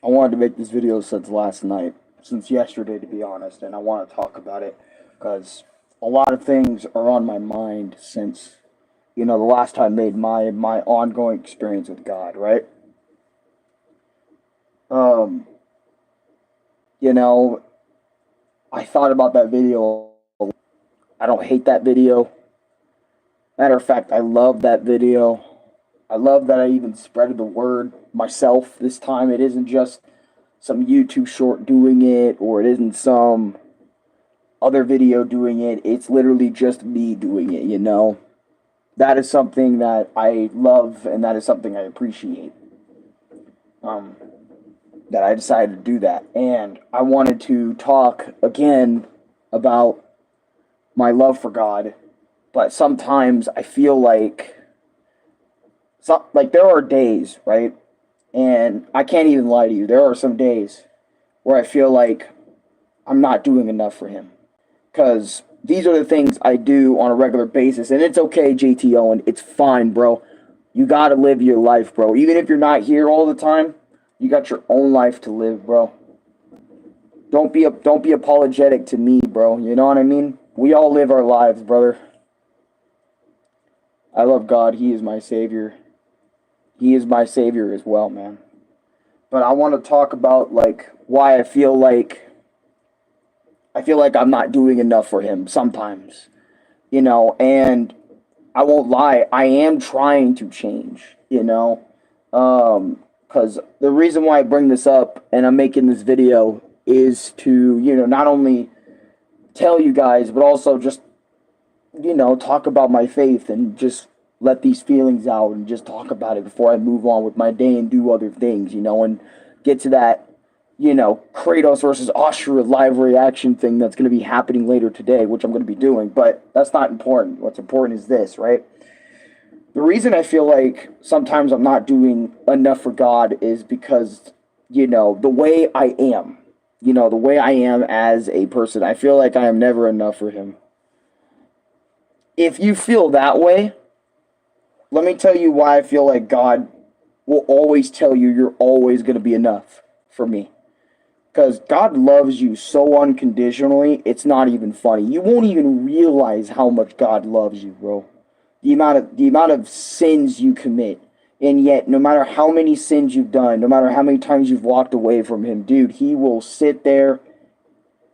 I wanted to make this video since last night, since yesterday to be honest, and I want to talk about it because a lot of things are on my mind since, the last time I made my ongoing experience with God, right? Um, you know, I thought about that video. I don't hate that video. Matter of fact, I love that video. I love that I even spread the word myself this time. It isn't just some YouTube short doing it, or it isn't some other video doing it. It's literally just me doing it. That is something that I love, and that is something I appreciate. Um, that I decided to do that. And I wanted to talk again about my love for God, but sometimes I feel like there are days, right? And I can't even lie to you. There are some days where I feel like I'm not doing enough for him. Because these are the things I do on a regular basis. And it's okay, JT Owen. It's fine, bro. You got to live your life, bro. Even if you're not here all the time, you got your own life to live, bro. Don't be apologetic to me, bro. You know what I mean? We all live our lives, brother. I love God. He is my savior. He is my savior as well, man. But I want to talk about like why I feel like I'm not doing enough for him sometimes. And I won't lie, I am trying to change. Because the reason why I bring this up and I'm making this video is to, not only tell you guys, but also just, talk about my faith and just let these feelings out and just talk about it before I move on with my day and do other things, and get to that, Kratos versus Ashura live reaction thing that's going to be happening later today, which I'm going to be doing, but that's not important. What's important is this, right? The reason I feel like sometimes I'm not doing enough for God is because, the way I am, the way I am as a person, I feel like I am never enough for Him. If you feel that way, let me tell you why I feel like God will always tell you you're always going to be enough for me. Because God loves you so unconditionally, it's not even funny. You won't even realize how much God loves you, bro. The amount of sins you commit, and yet no matter how many sins you've done, no matter how many times you've walked away from him, dude, he will sit there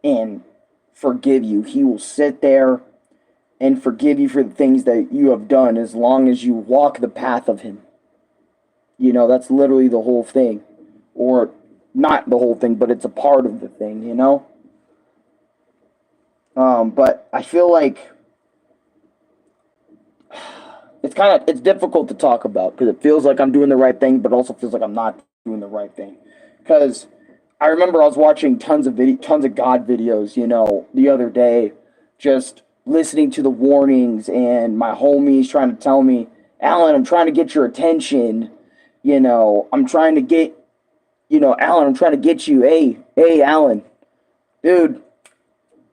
and forgive you. He will sit there and forgive you for the things that you have done as long as you walk the path of him. That's literally the whole thing. Or not the whole thing, but it's a part of the thing. But I feel like it's difficult to talk about because it feels like I'm doing the right thing, but also feels like I'm not doing the right thing. Because I remember I was watching tons of God videos, the other day, just listening to the warnings, and my homies trying to tell me, Alan, I'm trying to get your attention. I'm trying to get, Alan, I'm trying to get you. Hey, Alan, dude,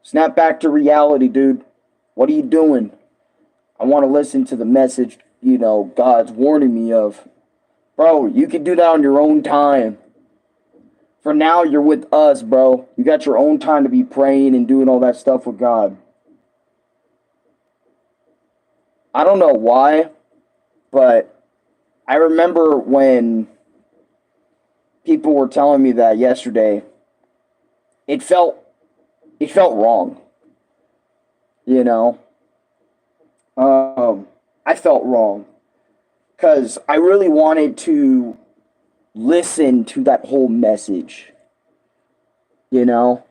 snap back to reality, dude. What are you doing? I want to listen to the message, God's warning me of. Bro, you can do that on your own time. For now, you're with us, bro. You got your own time to be praying and doing all that stuff with God. I don't know why, but I remember when people were telling me that yesterday, it felt wrong, you know? I felt wrong because I really wanted to listen to that whole message, you know?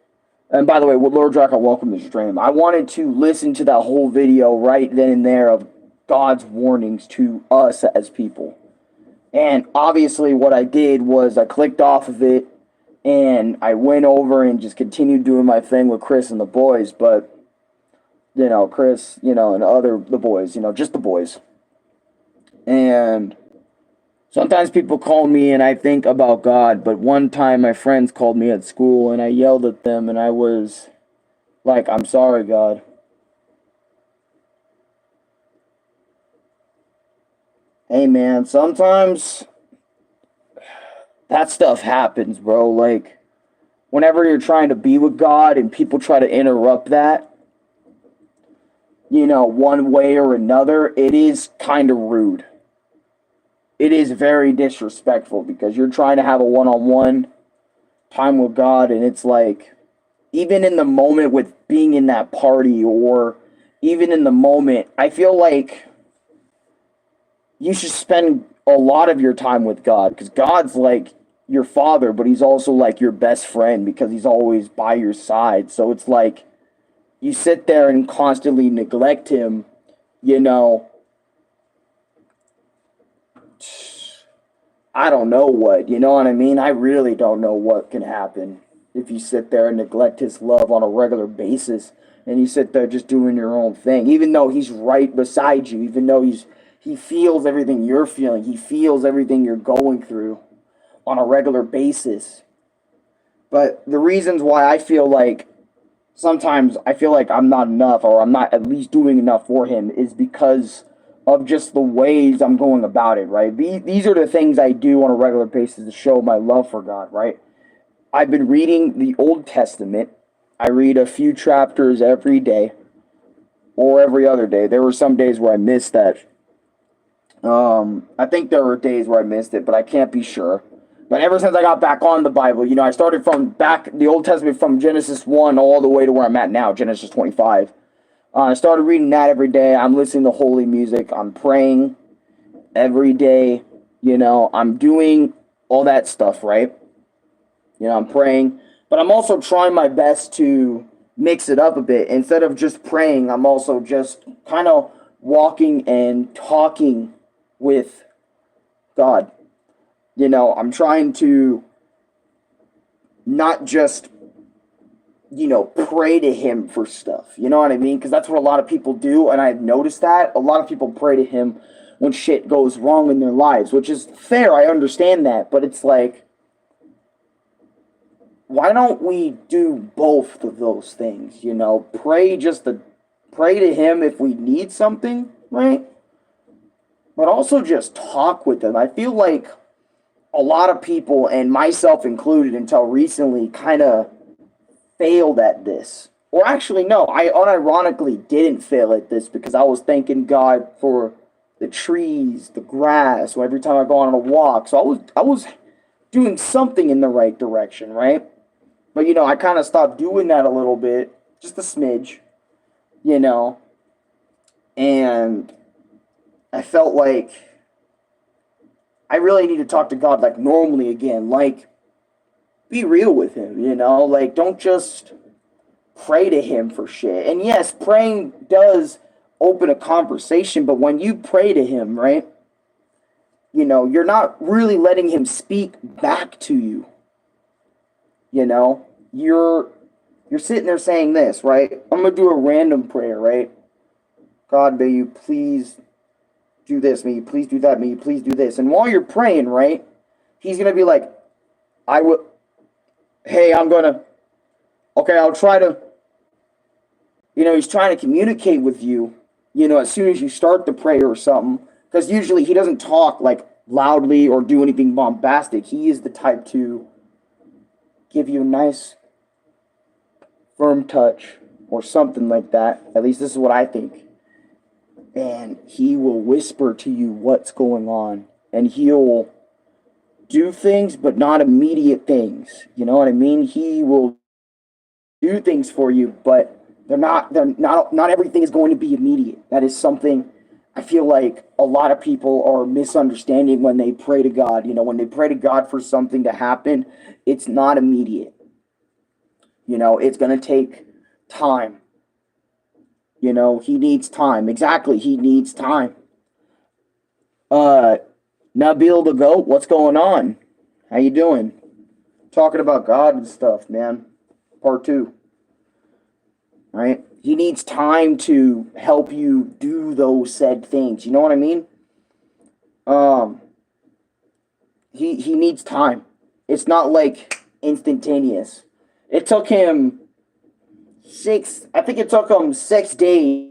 And by the way, Lord Draco, welcome to the stream. I wanted to listen to that whole video right then and there of God's warnings to us as people. And obviously what I did was I clicked off of it and I went over and just continued doing my thing with Chris and the boys. But, Chris, and the boys, just the boys. And sometimes people call me and I think about God, but one time my friends called me at school and I yelled at them and I was like, I'm sorry, God. Hey, man, sometimes that stuff happens, bro. Like, whenever you're trying to be with God and people try to interrupt that, one way or another, it is kind of rude. It is very disrespectful because you're trying to have a one-on-one time with God, and it's like, even in the moment with being in that party, or even in the moment, I feel like you should spend a lot of your time with God, because God's like your father, but he's also like your best friend because he's always by your side. So it's like you sit there and constantly neglect him, you know, I don't know what, you know what I mean? I really don't know what can happen if you sit there and neglect his love on a regular basis, and you sit there just doing your own thing, even though he's right beside you, even though he feels everything you're feeling, he feels everything you're going through on a regular basis. But the reasons why I feel like sometimes I feel like I'm not enough, or I'm not at least doing enough for him, is because of just the ways I'm going about it, right? These are the things I do on a regular basis to show my love for God, right? I've been reading the Old Testament. I read a few chapters every day or every other day. There were some days where I missed that. I think there were days where I missed it, but I can't be sure. But ever since I got back on the Bible, I started from back the Old Testament from Genesis 1 all the way to where I'm at now, Genesis 25. I started reading that every day. I'm listening to holy music. I'm praying every day. I'm doing all that stuff, right? I'm praying. But I'm also trying my best to mix it up a bit. Instead of just praying, I'm also just kind of walking and talking with God. I'm trying to not just, pray to him for stuff. You know what I mean? Because that's what a lot of people do. And I've noticed that a lot of people pray to him when shit goes wrong in their lives, which is fair. I understand that. But it's like, why don't we do both of those things? Pray to him if we need something, right? But also just talk with him. I feel like a lot of people, and myself included until recently, kind of failed at this. Or actually, no, I unironically didn't fail at this because I was thanking God for the trees, the grass, or every time I go on a walk. So I was doing something in the right direction, right? But I kind of stopped doing that a little bit, just a smidge, you know, and I felt like I really need to talk to God like normally again. Like, be real with him, Like, don't just pray to him for shit. And yes, praying does open a conversation, but when you pray to him, right, you're not really letting him speak back to you. You're sitting there saying this, right? I'm gonna do a random prayer, right? God, may you please do this, may you please do that, may you please do this. And while you're praying, right, he's gonna be like, I will, hey, okay, I'll try to, he's trying to communicate with you, as soon as you start the prayer or something. Because usually he doesn't talk like loudly or do anything bombastic. He is the type to give you a nice, firm touch or something like that. At least this is what I think. And he will whisper to you what's going on. And he'll do things, but not immediate things. You know what I mean? He will do things for you, but not everything is going to be immediate. That is something I feel like a lot of people are misunderstanding when they pray to God. When they pray to God for something to happen, it's not immediate. It's going to take time. He needs time. Exactly, he needs time. Nabil the Goat, what's going on? How you doing? Talking about God and stuff, man. Part 2. Right? He needs time to help you do those said things. You know what I mean? He needs time. It's not like instantaneous. It took him I think it took him 6 days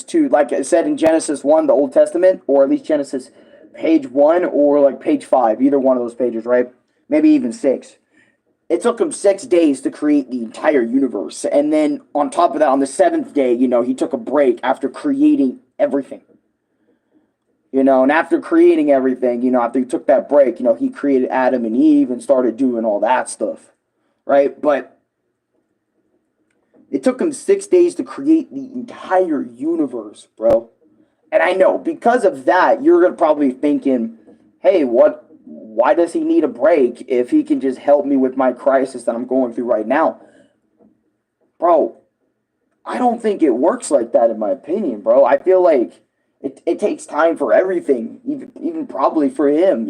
to, like I said in Genesis 1, the Old Testament, or at least Genesis page 1 or like page 5, either one of those pages, right? maybe even 6. It took him 6 days to create the entire universe. And then on top of that, on the seventh day, he took a break after creating everything. And after creating everything, after he took that break, he created Adam and Eve and started doing all that stuff. Right? But it took him 6 days to create the entire universe, bro. And I know because of that, you're probably thinking, hey, why does he need a break if he can just help me with my crisis that I'm going through right now? Bro, I don't think it works like that in my opinion, bro. I feel like it takes time for everything, even probably for him,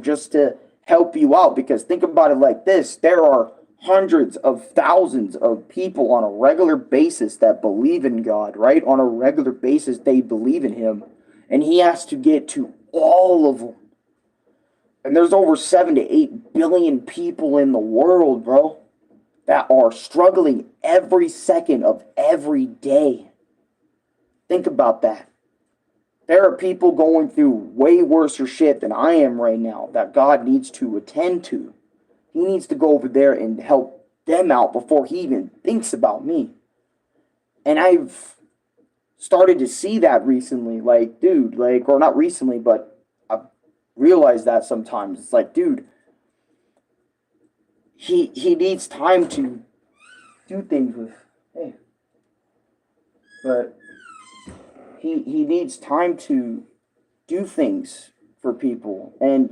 just to help you out. Because think about it like this. There are hundreds of thousands of people on a regular basis that believe in God, right? On a regular basis, they believe in him. And he has to get to all of them. And there's over 7 to 8 billion people in the world, bro, that are struggling every second of every day. Think about that. There are people going through way worse shit than I am right now that God needs to attend to. He needs to go over there and help them out before he even thinks about me. And I've started to see that recently. Like, dude, or not recently, but I've realized that sometimes. It's like, dude, he needs time to do things with, hey. But he needs time to do things for people. And,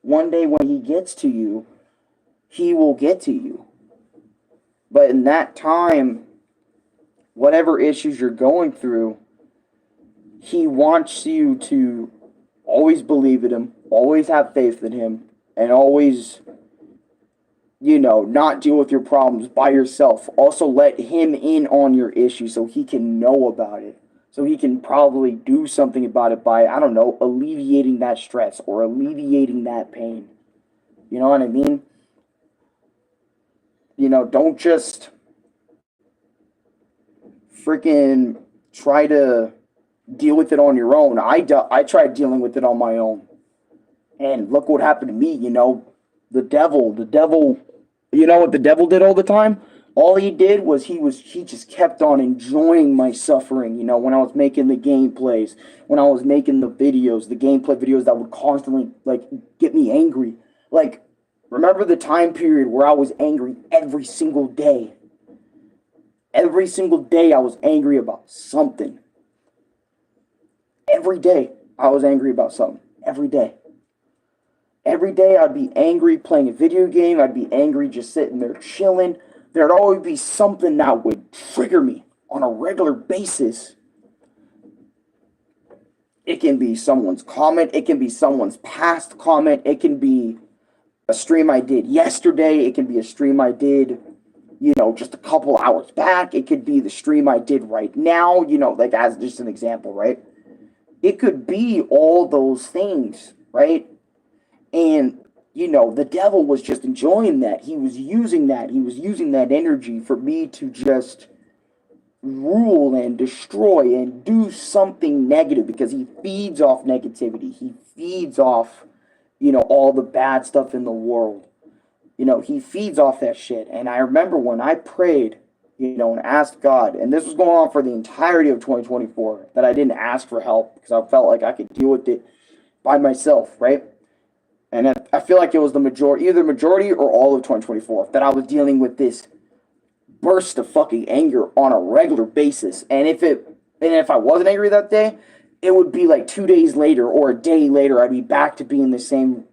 one day when he gets to you, he will get to you. But in that time, whatever issues you're going through, he wants you to always believe in him, always have faith in him, and always, not deal with your problems by yourself. Also let him in on your issue so he can know about it. So he can probably do something about it by, I don't know, alleviating that stress or alleviating that pain. You know what I mean? Don't just freaking try to deal with it on your own. I tried dealing with it on my own. And look what happened to me, The devil, you know what the devil did all the time? All he did was he just kept on enjoying my suffering, when I was making the gameplays, when I was making the gameplay videos that would constantly, get me angry. Remember the time period where I was angry every single day? Every single day I was angry about something. Every day I was angry about something. Every day. Every day I'd be angry playing a video game. I'd be angry just sitting there chilling. There'd always be something that would trigger me on a regular basis. It can be someone's comment. It can be someone's past comment. It can be a stream I did yesterday. It can be a stream I did, just a couple hours back. It could be the stream I did right now, as just an example, right? It could be all those things, right? And, the devil was just enjoying that. He was using that. He was using that energy for me to just rule and destroy and do something negative because he feeds off negativity. He feeds off, all the bad stuff in the world. He feeds off that shit. And I remember when I prayed, and asked God, and this was going on for the entirety of 2024, that I didn't ask for help because I felt like I could deal with it by myself, right? And I feel like it was the majority, either majority or all of 2024, that I was dealing with this burst of fucking anger on a regular basis. And if I wasn't angry that day, it would be like 2 days later or a day later, I'd be back to being the same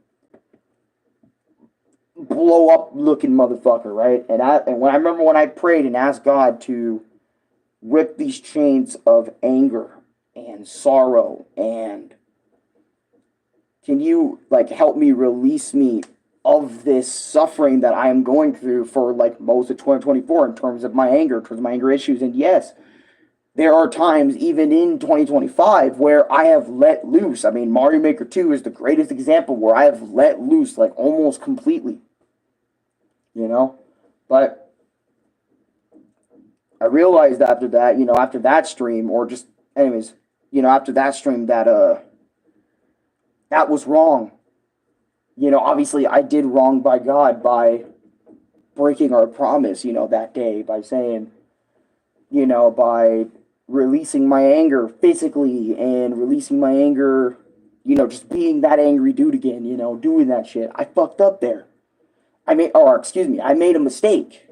blow up looking motherfucker, right? And when I remember when I prayed and asked God to rip these chains of anger and sorrow, and can you help me release me of this suffering that I am going through for most of 2024 in terms of my anger, in terms of my anger issues. And yes, there are times even in 2025 where I have let loose. I mean, Mario Maker 2 is the greatest example where I have let loose almost completely. But I realized after that, after that stream, or just anyways, after that stream that that was wrong. Obviously I did wrong by God by breaking our promise, that day by saying, by releasing my anger physically and releasing my anger, just being that angry dude again, doing that shit. I fucked up there. I made a mistake.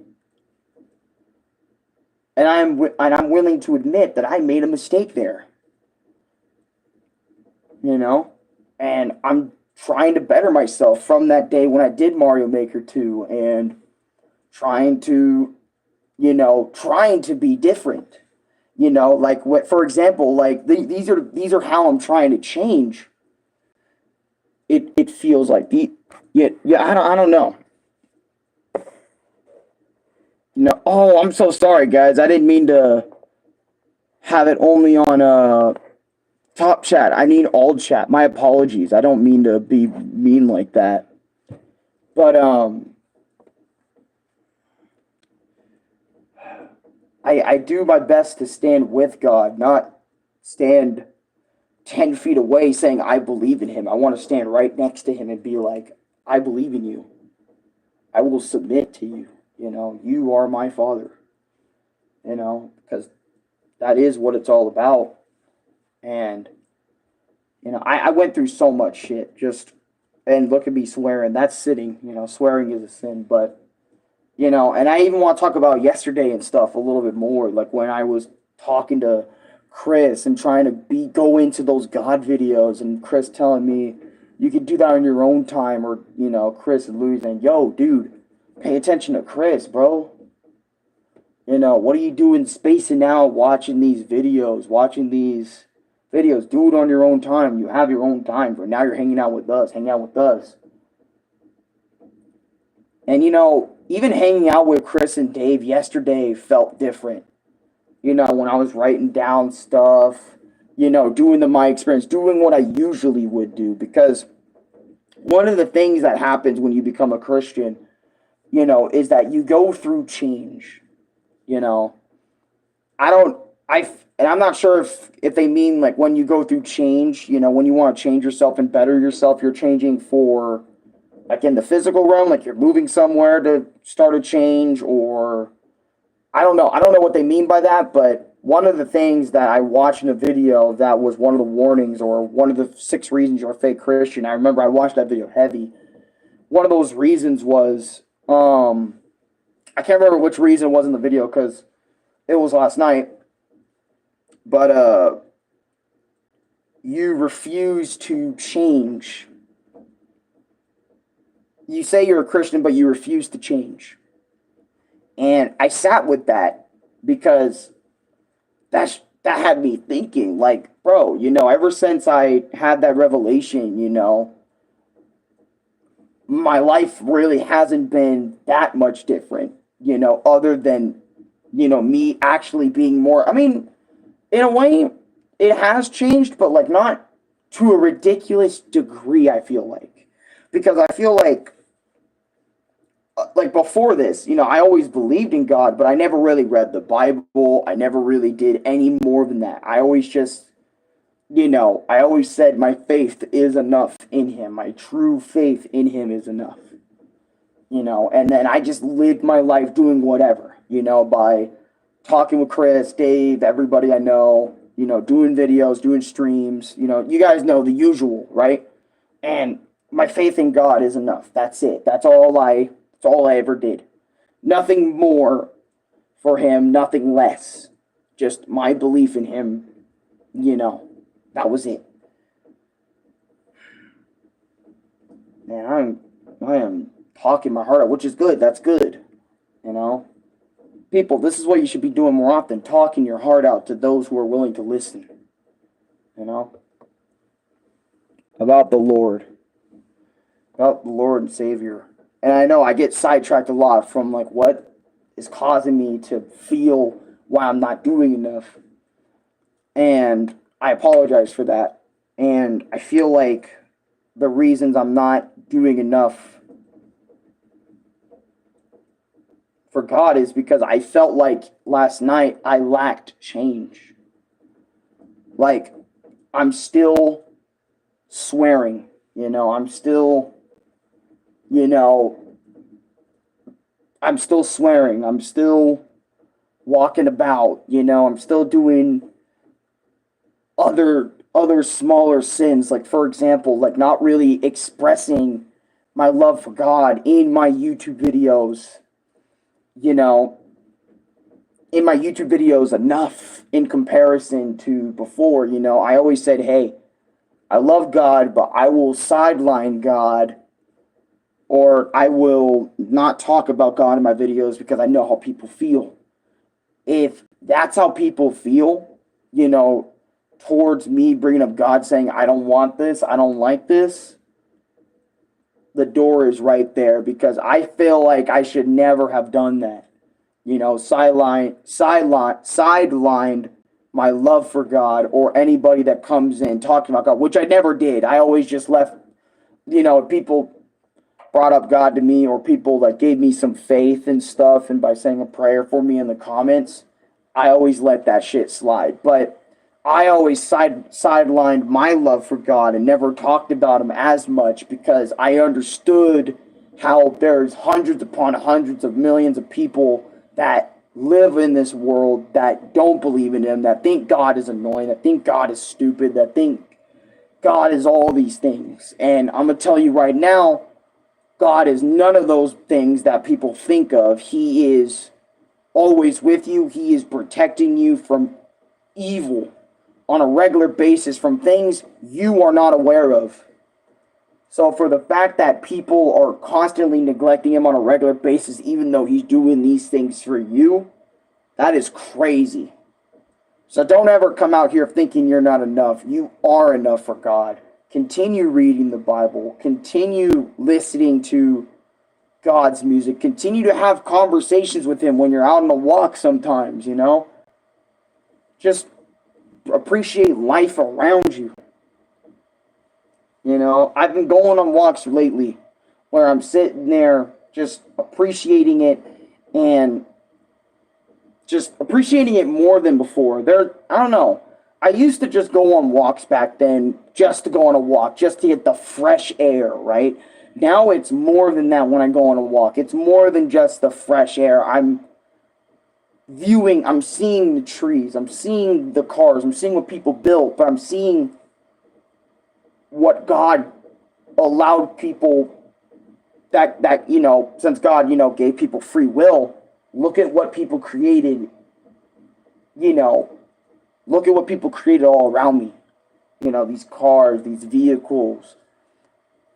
And I'm willing to admit that I made a mistake there, you know? And I'm trying to better myself from that day when I did Mario Maker 2 and trying to, trying to be different. Like what, for example, like these are how I'm trying to change. It feels like yeah, I don't know. No, oh, I'm so sorry, guys. I didn't mean to have it only on top chat. I mean all chat. My apologies. I don't mean to be mean like that. But I do my best to stand with God, not stand 10 feet away saying I believe in him. I want to stand right next to him and be like, I believe in you. I will submit to you. You are my father. Because that is what it's all about. And I went through so much shit. And look at me swearing. That's sitting. Swearing is a sin. But and I even want to talk about yesterday and stuff a little bit more. Like when I was talking to Chris and trying to go into those God videos, and Chris telling me you can do that on your own time, or Chris and Louis saying, "Yo, dude, pay attention to Chris, bro. What are you doing spacing out watching these videos? Do it on your own time. You have your own time. But now you're hanging out with us. Hang out with us." And even hanging out with Chris and Dave yesterday felt different. When I was writing down stuff, doing my experience, doing what I usually would do. Because one of the things that happens when you become a Christian, is that you go through change. You know, I don't, and I'm not sure if they mean like when you go through change, when you want to change yourself and better yourself, you're changing for like in the physical realm, like you're moving somewhere to start a change, or I don't know. I don't know what they mean by that, but one of the things that I watched in a video that was one of the warnings or one of the 6 reasons you're a fake Christian. I remember I watched that video heavy. One of those reasons was, I can't remember which reason it was in the video because it was last night, but you refuse to change. You say you're a Christian, but you refuse to change. And I sat with that because that had me thinking, like, bro, ever since I had that revelation, my life really hasn't been that much different, other than, me actually being more, I mean, in a way, it has changed, but like not to a ridiculous degree, I feel like. Because I feel like before this, I always believed in God, but I never really read the Bible. I never really did any more than that. I always just, I always said my faith is enough in him. My true faith in him is enough. And then I just lived my life doing whatever, by talking with Chris, Dave, everybody I know, doing videos, doing streams, you guys know the usual, right? And my faith in God is enough. That's it. That's all I ever did. Nothing more for him, nothing less. Just my belief in him, that was it. Man, I am talking my heart out, which is good. That's good. People, this is what you should be doing more often, talking your heart out to those who are willing to listen. About the Lord. About the Lord and Savior. And I know I get sidetracked a lot from like what is causing me to feel why I'm not doing enough. And I apologize for that. And I feel like the reasons I'm not doing enough for God is because I felt like last night I lacked change. Like I'm still swearing, I'm still You know, I'm still swearing. I'm still walking about. I'm still doing other smaller sins, like for example, like not really expressing my love for God in my YouTube videos, you know, in my YouTube videos enough in comparison to before. I always said, hey, I love God, but I will sideline God, or I will not talk about God in my videos because I know how people feel. If that's how people feel, you know, towards me bringing up God, saying, I don't want this, I don't like this, the door is right there, because I feel like I should never have done that. Sidelined my love for God or anybody that comes in talking about God, which I never did. I always just left, people brought up God to me, or people that gave me some faith and stuff, and by saying a prayer for me in the comments, I always let that shit slide. But I always sidelined my love for God and never talked about him as much, because I understood how there's hundreds upon hundreds of millions of people that live in this world that don't believe in him, that think God is annoying, that think God is stupid, that think God is all these things. And I'm going to tell you right now, God is none of those things that people think of. He is always with you. He is protecting you from evil on a regular basis, from things you are not aware of. So for the fact that people are constantly neglecting him on a regular basis, even though he's doing these things for you, that is crazy. So don't ever come out here thinking you're not enough. You are enough for God. Continue reading the Bible. Continue listening to God's music. Continue to have conversations with him when you're out on a walk sometimes, Just appreciate life around you. I've been going on walks lately where I'm sitting there just appreciating it, and just appreciating it more than before. I don't know. I used to just go on walks back then, just to go on a walk, just to get the fresh air, right? Now it's more than that when I go on a walk. It's more than just the fresh air. I'm seeing the trees, I'm seeing the cars, I'm seeing what people built, but I'm seeing what God allowed people, that since God, gave people free will, look at what people created, look at what people created all around me. These cars, these vehicles,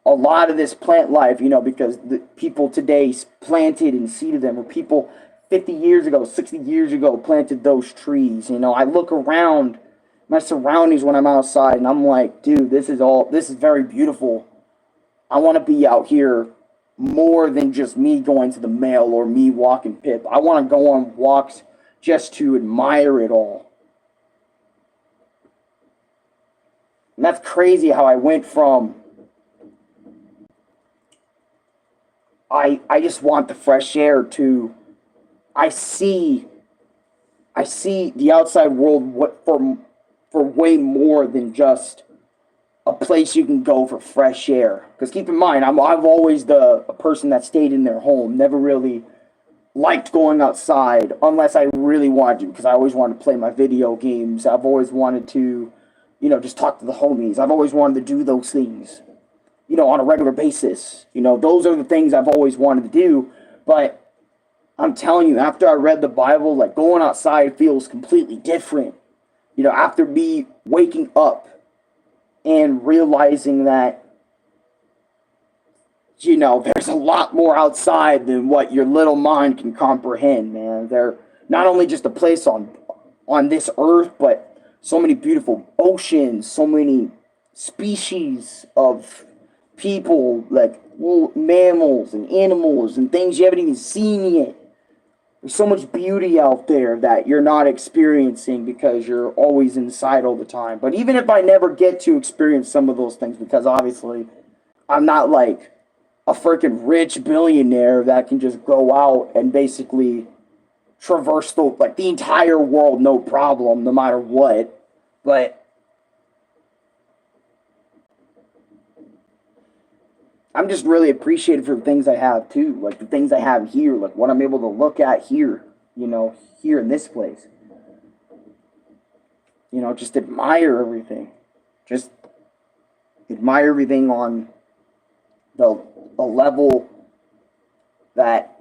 a lot of this plant life, because the people today planted and seeded them, or people 50 years ago, 60 years ago planted those trees. I look around my surroundings when I'm outside, and I'm like, dude, this is very beautiful. I want to be out here more than just me going to the mail or me walking Pip. I want to go on walks just to admire it all. And that's crazy how I went from I just want the fresh air to I see the outside world for way more than just a place you can go for fresh air. Because keep in mind, I've always a person that stayed in their home, never really liked going outside unless I really wanted to, because I always wanted to play my video games. I've always wanted to, just talk to the homies. I've always wanted to do those things, on a regular basis. Those are the things I've always wanted to do. But I'm telling you, after I read the Bible, like, going outside feels completely different. After me waking up and realizing that, there's a lot more outside than what your little mind can comprehend, man. They're not only just a place on this earth, but so many beautiful oceans, so many species of people, like mammals and animals and things you haven't even seen yet. There's so much beauty out there that you're not experiencing because you're always inside all the time. But even if I never get to experience some of those things, because obviously I'm not like a freaking rich billionaire that can just go out and basically traverse the entire world, no problem, no matter what. But I'm just really appreciative for the things I have too, like the things I have here, like what I'm able to look at here, here in this place. Just admire everything. Just admire everything on the a level that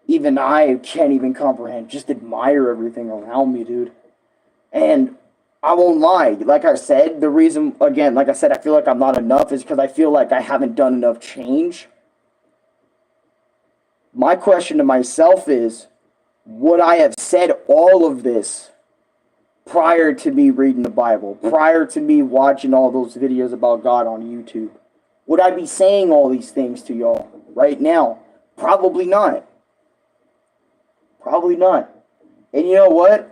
even I can't even comprehend. Just admire everything around me, dude. And I won't lie. Like I said, the reason, again, like I said, I feel like I'm not enough is because I feel like I haven't done enough change. My question to myself is, would I have said all of this prior to me reading the Bible, prior to me watching all those videos about God on YouTube? Would I be saying all these things to y'all right now? Probably not. Probably not. And you know what?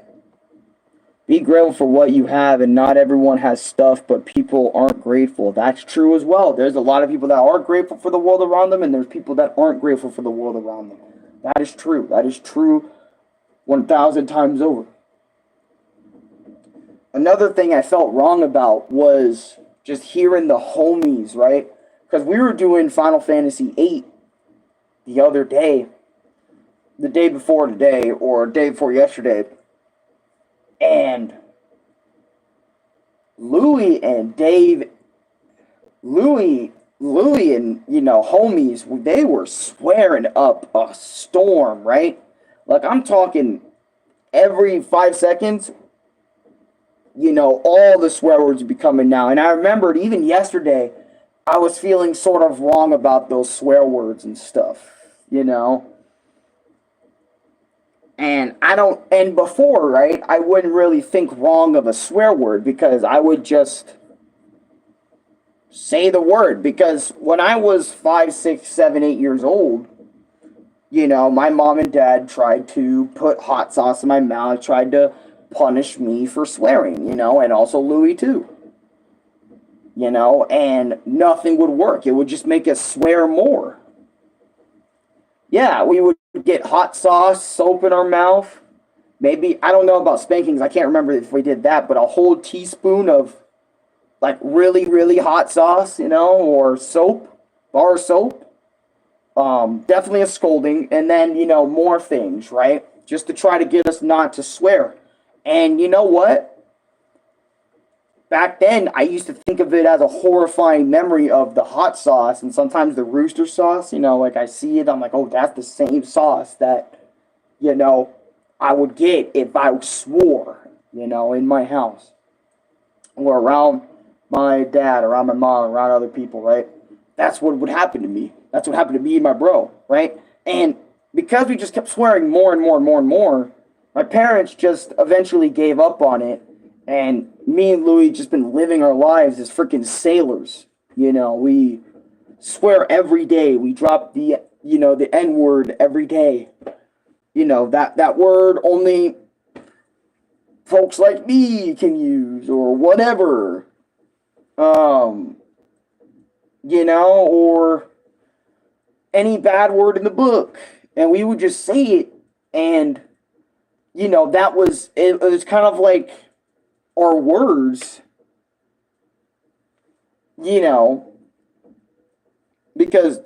Be grateful for what you have, and not everyone has stuff, but people aren't grateful. That's true as well. There's a lot of people that are grateful for the world around them, and there's people that aren't grateful for the world around them. That is true. That is true 1,000 times over. Another thing I felt wrong about was just hearing the homies, right? Because we were doing Final Fantasy VIII the other day, the day before today, or day before yesterday, and Louie and Dave, Louie and, homies, they were swearing up a storm, right? Like, I'm talking every 5 seconds, all the swear words would be coming now. And I remembered even yesterday, I was feeling sort of wrong about those swear words and stuff, And before, right, I wouldn't really think wrong of a swear word because I would just say the word. Because when I was 5, 6, 7, 8 years old, my mom and dad tried to put hot sauce in my mouth, tried to punish me for swearing, and also Louis too. And nothing would work. It would just make us swear more. Yeah, we would get hot sauce, soap in our mouth. Maybe, I don't know about spankings. I can't remember if we did that, but a whole teaspoon of, like, really, really hot sauce, or soap, bar soap. Definitely a scolding. And then, more things, right? Just to try to get us not to swear. And you know what? Back then, I used to think of it as a horrifying memory of the hot sauce and sometimes the rooster sauce. Like I see it, I'm like, oh, that's the same sauce that, I would get if I swore, in my house. Or around my dad, around my mom, around other people, right? That's what would happen to me. That's what happened to me and my bro, right? And because we just kept swearing more and more and more and more, my parents just eventually gave up on it. And me and Louis just been living our lives as freaking sailors. We swear every day. We drop the N-word every day. That word only folks like me can use or whatever. Or any bad word in the book. And we would just say it. And, it was kind of like our words, because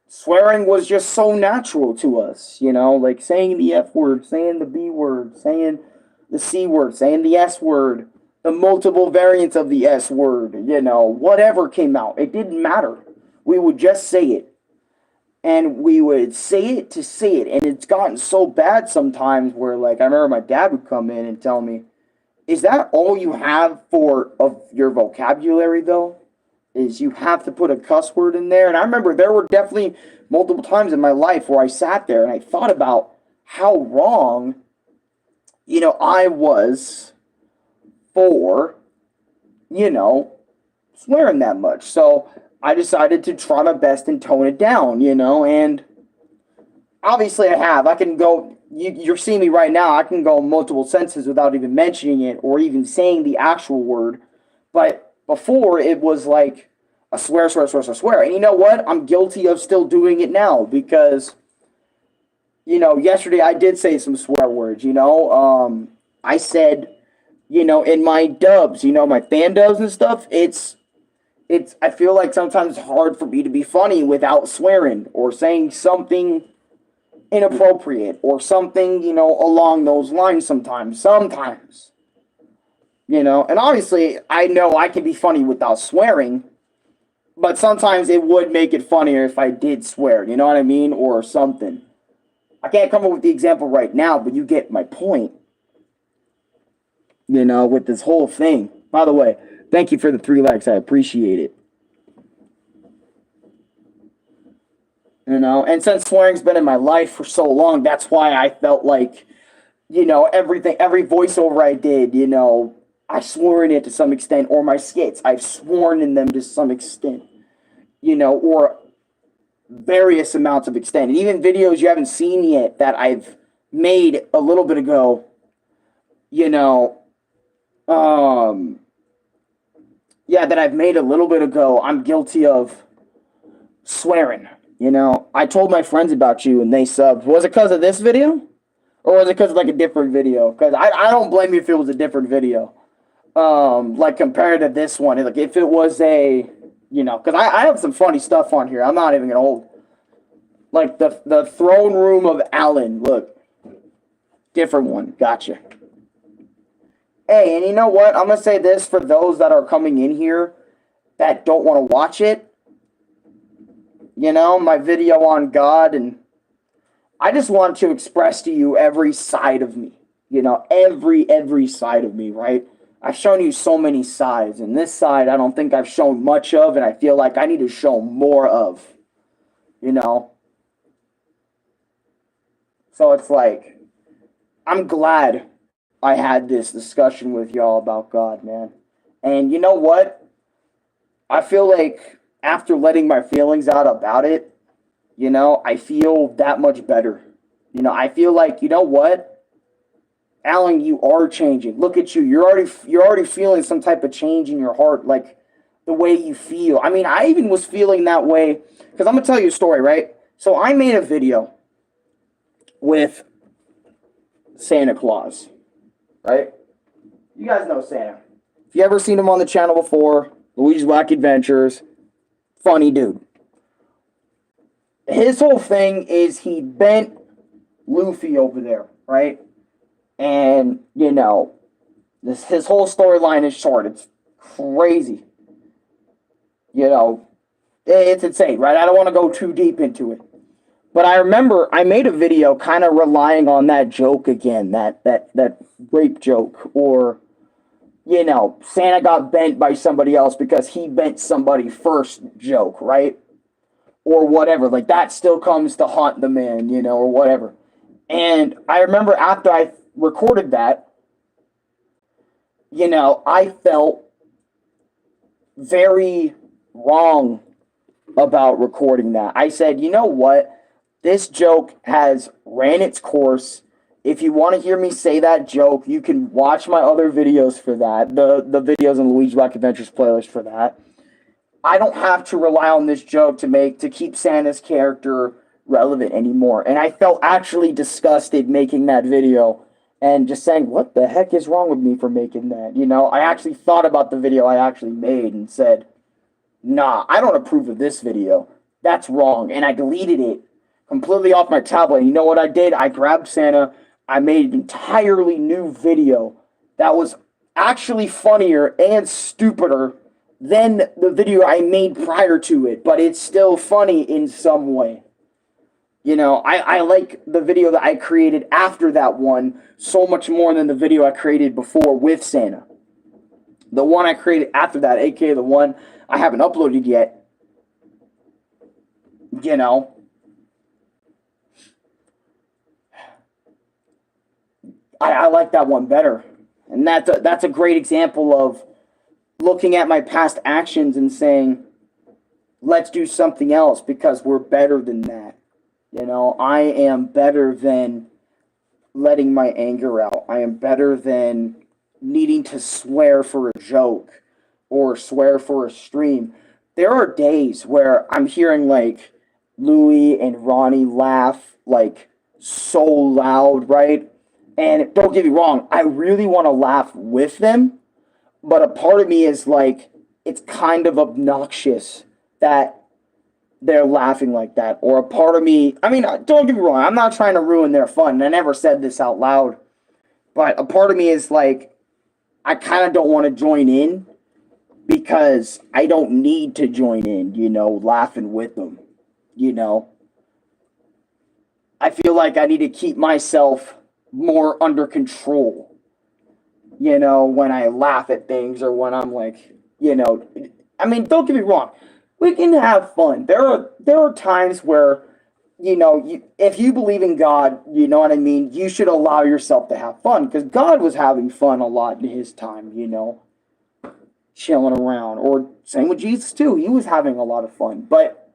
swearing was just so natural to us, like saying the F word, saying the B word, saying the C word, saying the S word, the multiple variants of the S word, whatever came out. It didn't matter. We would just say it. And we would say it to say it. And it's gotten so bad sometimes where, like, I remember my dad would come in and tell me, is that all you have of your vocabulary, though? Is you have to put a cuss word in there? And I remember there were definitely multiple times in my life where I sat there and I thought about how wrong, I was for, swearing that much. So I decided to try my best and tone it down, and obviously I have. I can go... You're seeing me right now. I can go multiple sentences without even mentioning it or even saying the actual word. But before, it was like a swear, swear, swear, swear, swear. And you know what? I'm guilty of still doing it now because, yesterday I did say some swear words, I said, in my dubs, my fan dubs and stuff, it's I feel like sometimes it's hard for me to be funny without swearing or saying something inappropriate or something, along those lines sometimes, and obviously I know I can be funny without swearing, but sometimes it would make it funnier if I did swear, you know what I mean, or something. I can't come up with the example right now, but you get my point, with this whole thing. By the way, thank you for the 3 likes. I appreciate it. And since swearing's been in my life for so long, that's why I felt like, everything, every voiceover I did, I swore in it to some extent, or my skits, I've sworn in them to some extent, or various amounts of extent. And even videos you haven't seen yet that I've made a little bit ago, that I've made a little bit ago, I'm guilty of swearing. I told my friends about you and they subbed. Was it because of this video? Or was it because of like a different video? Because I don't blame you if it was a different video. Like compared to this one. Like if it was a, because I have some funny stuff on here. I'm not even gonna hold. Like the throne room of Alan. Look. Different one. Gotcha. Hey, and you know what? I'm gonna say this for those that are coming in here that don't want to watch it. My video on God, and I just want to express to you every side of me. Every side of me, right? I've shown you so many sides, and this side I don't think I've shown much of, and I feel like I need to show more of. So it's like, I'm glad I had this discussion with y'all about God, man. And you know what? I feel like after letting my feelings out about it, I feel that much better. I feel like, you know what? Alan, you are changing. Look at you. You're already feeling some type of change in your heart, like the way you feel. I mean, I even was feeling that way, because I'm going to tell you a story, right? So I made a video with Santa Claus, right? You guys know Santa. If you ever seen him on the channel before, Luigi's Wacky Adventures, funny dude. His whole thing is he bent Luffy over there, right? And, his whole storyline is short. It's crazy. It's insane, right? I don't want to go too deep into it. But I remember I made a video kind of relying on that joke again, that rape joke, or, Santa got bent by somebody else because he bent somebody first joke, right? Or whatever. Like, that still comes to haunt the man, or whatever. And I remember after I recorded that, I felt very wrong about recording that. I said, you know what? This joke has ran its course. If you want to hear me say that joke, you can watch my other videos for that. The videos in Luigi's Wacky Adventures playlist for that. I don't have to rely on this joke to keep Santa's character relevant anymore. And I felt actually disgusted making that video and just saying, what the heck is wrong with me for making that? I actually thought about the video I actually made and said, nah, I don't approve of this video. That's wrong. And I deleted it completely off my tablet. You know what I did? I grabbed Santa. I made an entirely new video that was actually funnier and stupider than the video I made prior to it, but it's still funny in some way. I like the video that I created after that one so much more than the video I created before with Santa. The one I created after that, aka the one I haven't uploaded yet, I like that one better. And that's a great example of looking at my past actions and saying, let's do something else because we're better than that. I am better than letting my anger out. I am better than needing to swear for a joke or swear for a stream. There are days where I'm hearing like Louie and Ronnie laugh like so loud, right? And don't get me wrong, I really want to laugh with them. But a part of me is like, it's kind of obnoxious that they're laughing like that. Or a part of me, I mean, don't get me wrong, I'm not trying to ruin their fun. I never said this out loud. But a part of me is like, I kind of don't want to join in because I don't need to join in, laughing with them, you know. I feel like I need to keep myself more under control, when I laugh at things or when I'm like, I mean, don't get me wrong. We can have fun. There are times where, if you believe in God, you know what I mean, you should allow yourself to have fun because God was having fun a lot in his time, chilling around. Or same with Jesus too. He was having a lot of fun. But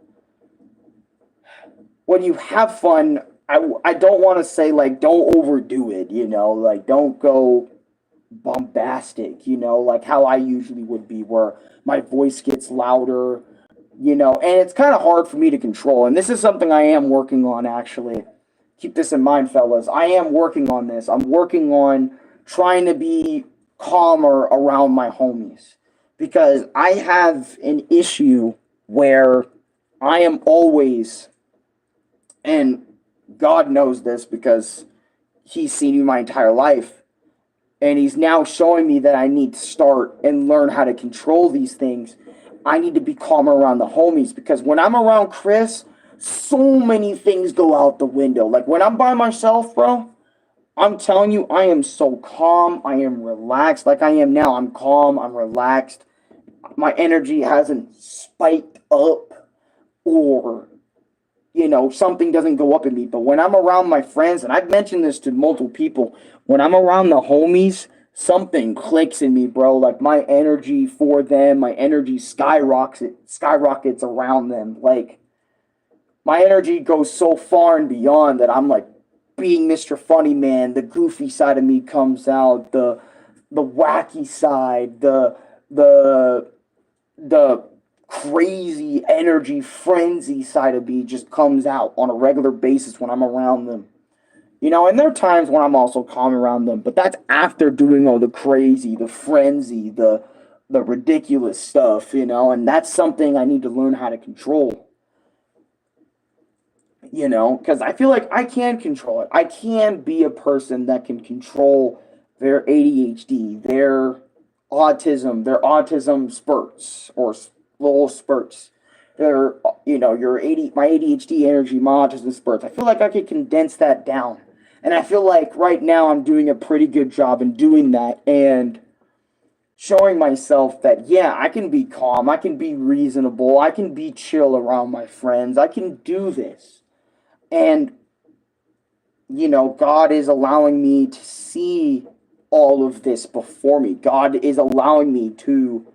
when you have fun, I don't want to say like don't overdo it, like don't go bombastic, like how I usually would be, where my voice gets louder, and it's kind of hard for me to control. And this is something I am working on, actually. Keep this in mind, fellas. I am working on this. I'm working on trying to be calmer around my homies because I have an issue where I am always, and God knows this because he's seen me my entire life. And he's now showing me that I need to start and learn how to control these things. I need to be calmer around the homies because when I'm around Chris, so many things go out the window. Like when I'm by myself, bro, I'm telling you, I am so calm. I am relaxed like I am now. I'm calm. I'm relaxed. My energy hasn't spiked up or something doesn't go up in me. But when I'm around my friends, and I've mentioned this to multiple people, when I'm around the homies, something clicks in me, bro. Like my energy for them, my energy skyrockets around them. Like my energy goes so far and beyond that I'm like being Mr. Funny Man. The goofy side of me comes out, the wacky side, the crazy energy frenzy side of me just comes out on a regular basis when I'm around them. And there are times when I'm also calm around them, but that's after doing all the crazy, the frenzy, the ridiculous stuff, and that's something I need to learn how to control. Because I feel like I can control it. I can be a person that can control their ADHD, their autism spurts or little spurts. Their, my ADHD energy, my autism spurts. I feel like I could condense that down. And I feel like right now I'm doing a pretty good job in doing that and showing myself that, yeah, I can be calm, I can be reasonable, I can be chill around my friends, I can do this. And, God is allowing me to see all of this before me. God is allowing me to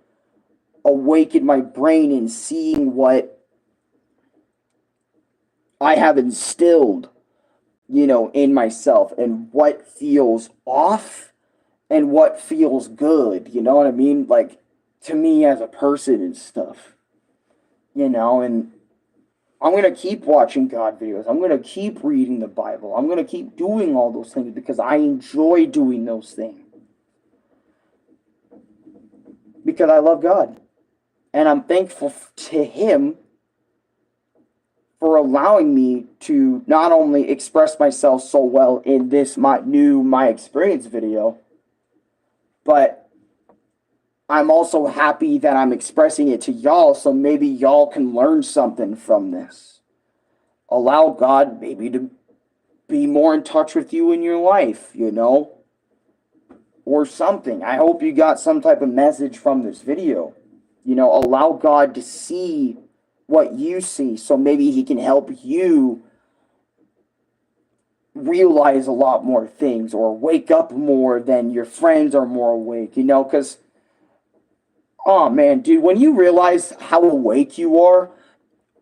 awaken my brain and seeing what I have instilled, in myself and what feels off and what feels good. You know what I mean? Like to me as a person and stuff, and I'm going to keep watching God videos. I'm going to keep reading the Bible. I'm going to keep doing all those things because I enjoy doing those things. Because I love God. And I'm thankful to him for allowing me to not only express myself so well in this my experience video, but I'm also happy that I'm expressing it to y'all so maybe y'all can learn something from this. Allow God maybe to be more in touch with you in your life, or something. I hope you got some type of message from this video. Allow God to see what you see so maybe he can help you realize a lot more things or wake up more than your friends are more awake, because, oh man, dude, when you realize how awake you are,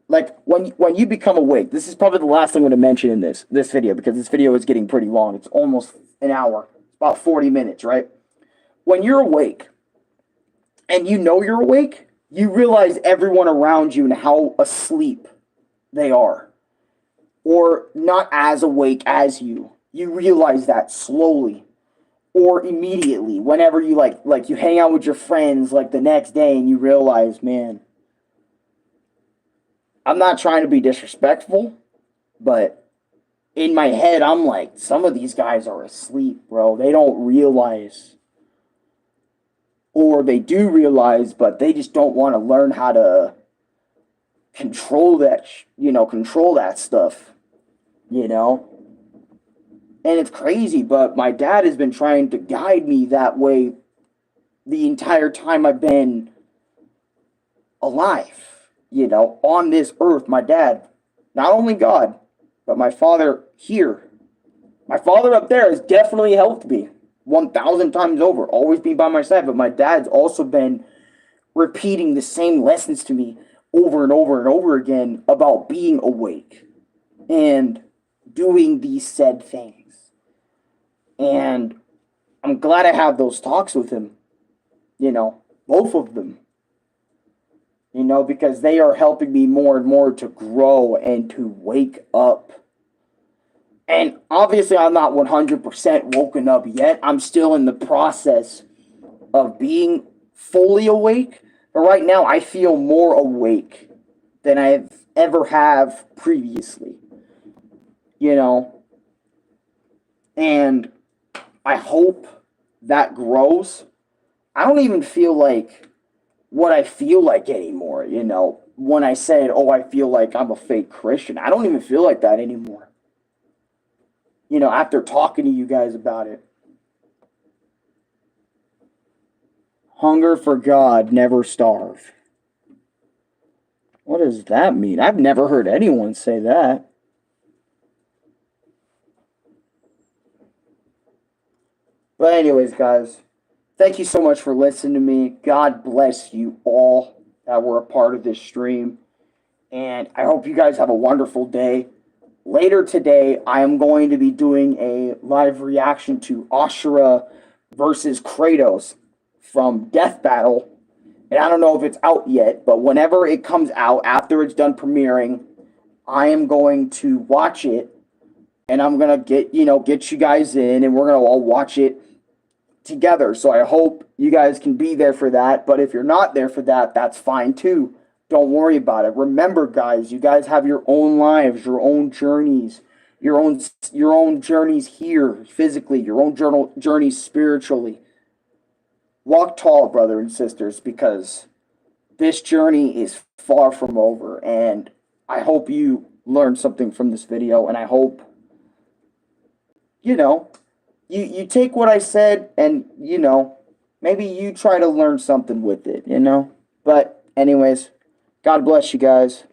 like when you become awake, this is probably the last thing I'm going to mention in this video because this video is getting pretty long. It's almost an hour. It's about 40 minutes, right? When you're awake and you're awake, you realize everyone around you and how asleep they are. Or not as awake as you. You realize that slowly. or immediately whenever you like you hang out with your friends like the next day and you realize, man, I'm not trying to be disrespectful, but in my head I'm like, some of these guys are asleep, bro. They don't realize, or they do realize, but they just don't want to learn how to control that, control that stuff, you know? And it's crazy, but my dad has been trying to guide me that way the entire time I've been alive, on this earth. My dad, not only God, but my father here. My father up there has definitely helped me 1,000 times over, always be by my side, but my dad's also been repeating the same lessons to me over and over and over again about being awake and doing these said things. And I'm glad I have those talks with him, both of them, because they are helping me more and more to grow and to wake up. And obviously, I'm not 100% woken up yet. I'm still in the process of being fully awake. But right now, I feel more awake than I've ever have previously, And I hope that grows. I don't even feel like what I feel like anymore, When I said, oh, I feel like I'm a fake Christian, I don't even feel like that anymore. After talking to you guys about it. Hunger for God, never starve. What does that mean? I've never heard anyone say that. But anyways, guys, thank you so much for listening to me. God bless you all that were a part of this stream. And I hope you guys have a wonderful day. Later today, I am going to be doing a live reaction to Ashura versus Kratos from Death Battle. And I don't know if it's out yet, but whenever it comes out, after it's done premiering, I am going to watch it. And I'm going to get you guys in, and we're going to all watch it together. So I hope you guys can be there for that. But if you're not there for that, that's fine too. Don't worry about it. Remember, guys, you guys have your own lives, your own journeys, your own journeys here physically, your own journeys spiritually. Walk tall, brother and sisters, because this journey is far from over. And I hope you learned something from this video, and I hope, you take what I said and, maybe you try to learn something with it, But anyways, God bless you guys.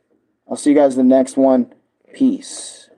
I'll see you guys in the next one. Peace.